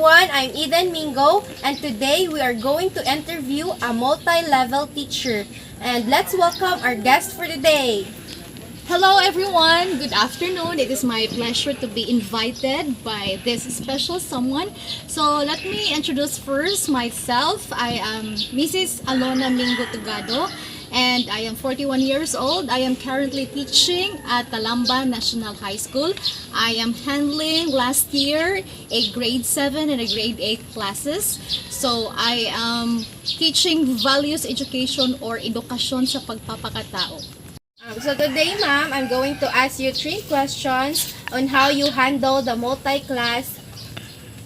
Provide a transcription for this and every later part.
everyone, I'm Eden Mingo, and today we are going to interview a multi-level teacher. And let's welcome our guest for today. Hello everyone, good afternoon. It is my pleasure to be invited by this special someone. So let me introduce first myself. I am Mrs. Alona Mingo Tugado and I am 41 years old. I am currently teaching at Talamba National High School. I am handling last year a grade 7 and a grade 8 classes. So I am teaching values education or edukasyon sa pagpapakatao. So today, ma'am, I'm going to ask you 3 questions on how you handle the multi-class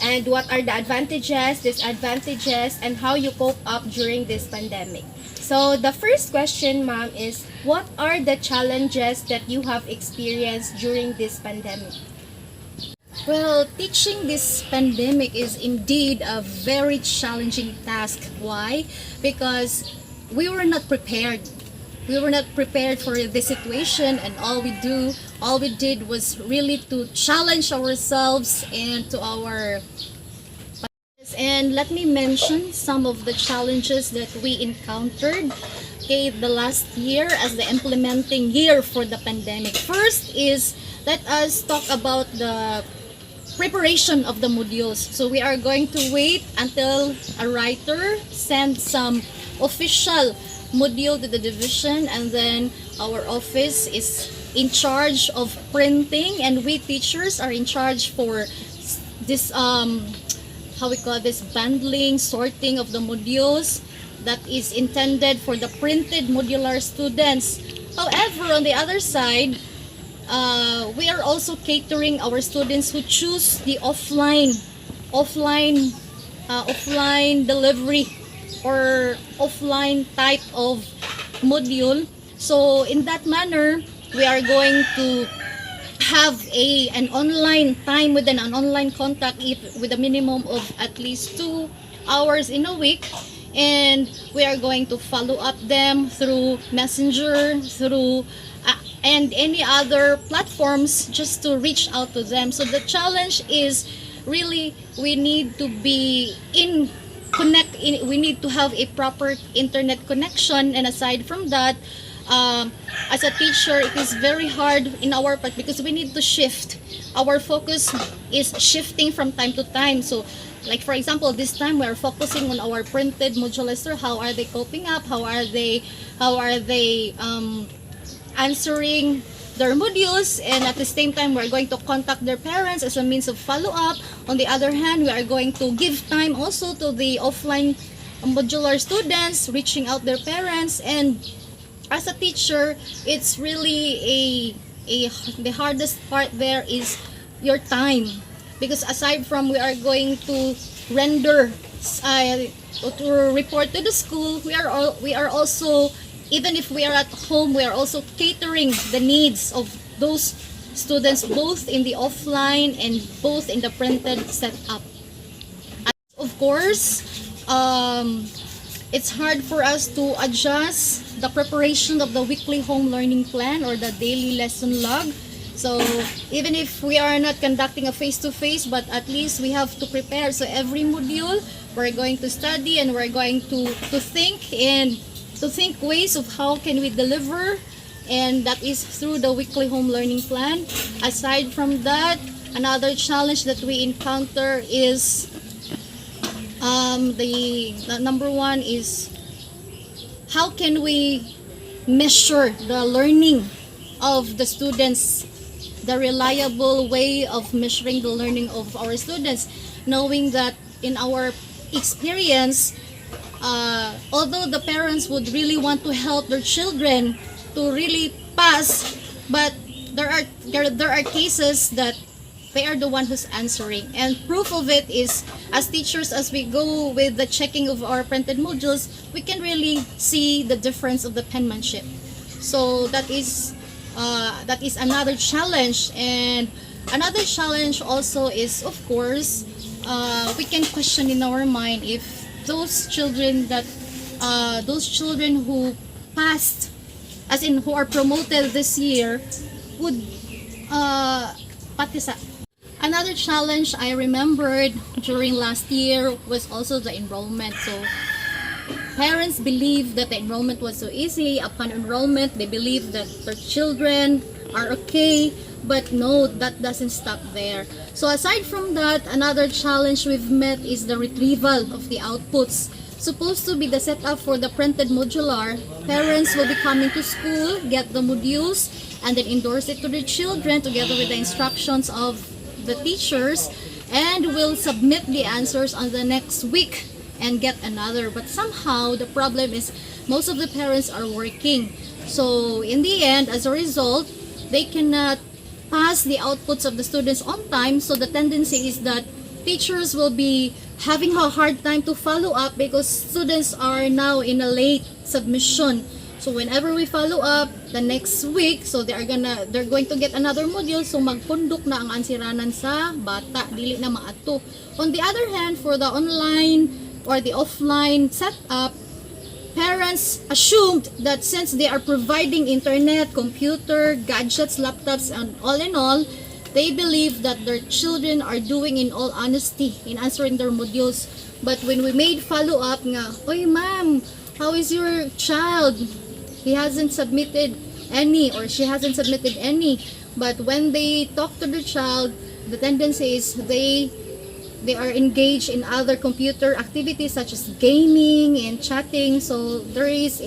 and what are the advantages, disadvantages, and how you cope up during this pandemic. So the first question, ma'am, is what are the challenges that you have experienced during this pandemic? Well, teaching this pandemic is indeed a very challenging task. Why? Because we were not prepared. We were not prepared for this situation, and all we did was really to challenge ourselves and to our. And let me mention some of the challenges that we encountered the last year as the implementing year for the pandemic. First is, let us talk about the preparation of the modules. So we are going to wait until a writer sends some official module to the division, and then our office is in charge of printing, and we teachers are in charge for this how we call this, bundling, sorting of the modules that is intended for the printed modular students. However, on the other side, we are also catering our students who choose the offline delivery or offline type of module. So in that manner, we are going to have an online time with an online contact with a minimum of at least 2 hours in a week, and we are going to follow up them through Messenger, through and any other platforms, just to reach out to them. So the challenge is really we need to be we need to have a proper internet connection, and aside from that, as a teacher, it is very hard in our part because we need to shift. Our focus is shifting from time to time. So like for example, this time we are focusing on our printed modulister. How are they coping up? How are they answering their modules? And at the same time, we're going to contact their parents as a means of follow-up. On the other hand, we are going to give time also to the offline modular students, reaching out their parents. And as a teacher, it's really the hardest part there is your time, because aside from we are going to render to report to the school, we are also, even if we are at home, we are also catering the needs of those students, both in the offline and both in the printed setup. Of course, it's hard for us to adjust the preparation of the weekly home learning plan or the daily lesson log. So even if we are not conducting a face-to-face, but at least we have to prepare. So every module, we're going to study, and we're going to think ways of how can we deliver, and that is through the weekly home learning plan. Aside from that, another challenge that we encounter is the number one is how can we measure the learning of the students, the reliable way of measuring the learning of our students, knowing that in our experience, although the parents would really want to help their children to really pass, but there are cases that they are the one who's answering. And proof of it is, as teachers, as we go with the checking of our printed modules, we can really see the difference of the penmanship. So that is another challenge. And another challenge also is, of course, we can question in our mind if those children who passed, as in who are promoted this year, would Another challenge I remembered during last year was also the enrollment. So parents believe that the enrollment was so easy. Upon enrollment, they believe that their children are okay. But no, that doesn't stop there. So aside from that, another challenge we've met is the retrieval of the outputs. Supposed to be the setup for the printed modular. Parents will be coming to school, get the modules, and then endorse it to their children together with the instructions of the teachers, and will submit the answers on the next week and get another. But somehow the problem is most of the parents are working. So in the end, as a result, they cannot pass the outputs of the students on time. So the tendency is that teachers will be having a hard time to follow up because students are now in a late submission. So whenever we follow up the next week, so they're going to get another module, so magpundok na ang ansiranan sa bata, dili na maato. On the other hand, for the online or the offline setup, parents assumed that since they are providing internet, computer, gadgets, laptops, and all in all, they believe that their children are doing in all honesty in answering their modules. But when we made follow-up nga, oy ma'am, how is your child? He hasn't submitted any or she hasn't submitted any. But when they talk to the child, the tendency is they are engaged in other computer activities such as gaming and chatting. So there is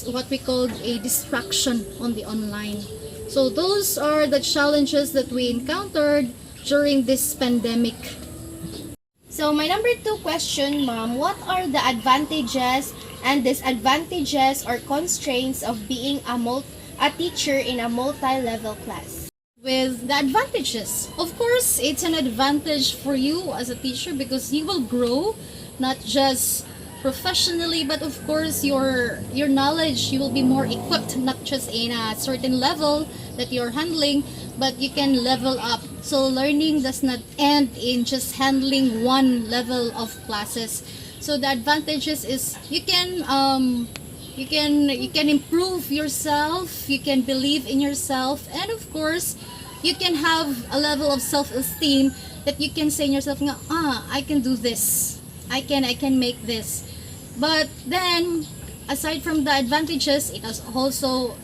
what we call a distraction on the online. So those are the challenges that we encountered during this pandemic. So my number 2 question, ma'am, what are the advantages and disadvantages or constraints of being a teacher in a multi-level class? With the advantages, of course, it's an advantage for you as a teacher because you will grow not just professionally, but of course your knowledge, you will be more equipped, not just in a certain level that you're handling, but you can level up. So learning does not end in just handling one level of classes. So the advantages is you can improve yourself, you can believe in yourself, and of course you can have a level of self-esteem that you can say in yourself, I can do this, I can make this. But then aside from the advantages, it has also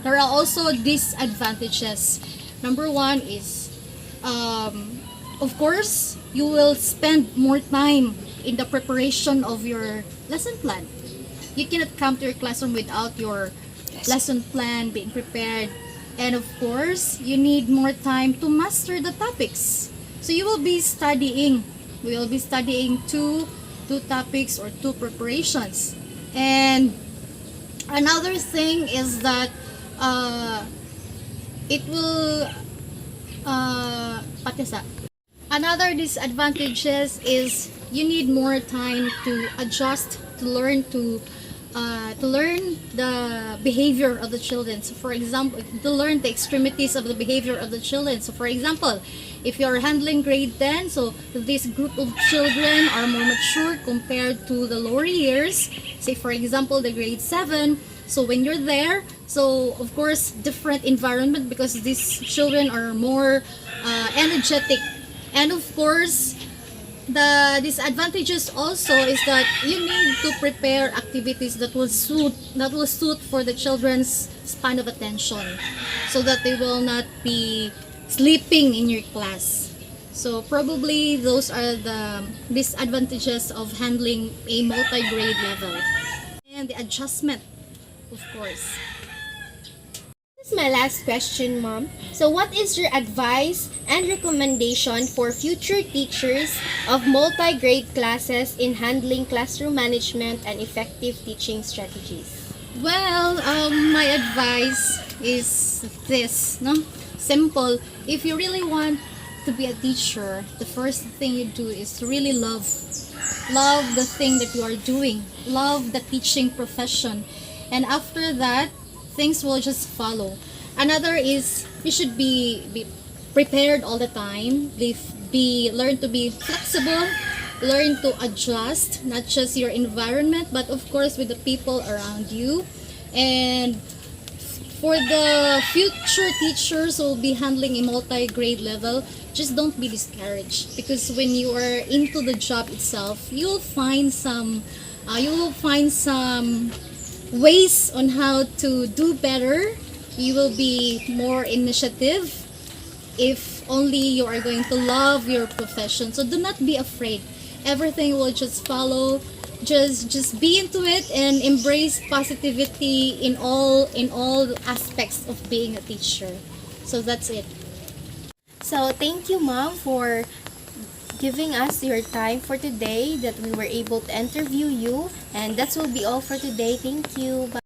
there are also disadvantages. Number 1 is of course you will spend more time in the preparation of your lesson plan. You cannot come to your classroom without your lesson plan being prepared, and of course you need more time to master the topics. So you will be studying, we will be studying two topics or 2 preparations. And another thing is that it will another disadvantages is you need more time to adjust, to learn the behavior of the children. So for example, to learn the extremities of the behavior of the children. So for example, if you're handling grade 10, so this group of children are more mature compared to the lower years. Say for example, the grade 7. So when you're there, so of course different environment because these children are more energetic. And of course, the disadvantages also is that you need to prepare activities that will suit for the children's span of attention, so that they will not be sleeping in your class. So probably those are the disadvantages of handling a multi-grade level. And the adjustment, of course. This is my last question, ma'am. So what is your advice and recommendation for future teachers of multi-grade classes in handling classroom management and effective teaching strategies? Well, my advice is this, no? Simple. If you really want to be a teacher, the first thing you do is to really love the thing that you are doing. Love the teaching profession. And after that, things will just follow. Another is you should be prepared all the time. Learn to be flexible, learn to adjust not just your environment but of course with the people around you. And For the future teachers who will be handling a multi-grade level, just don't be discouraged, because when you are into the job itself, you will find some ways on how to do better. You will be more initiative if only you are going to love your profession. So do not be afraid. Everything will just follow. Just be into it and embrace positivity in all aspects of being a teacher. So that's it. So thank you, ma'am, for giving us your time for today, that we were able to interview you. And that will be all for today. Thank you. Bye.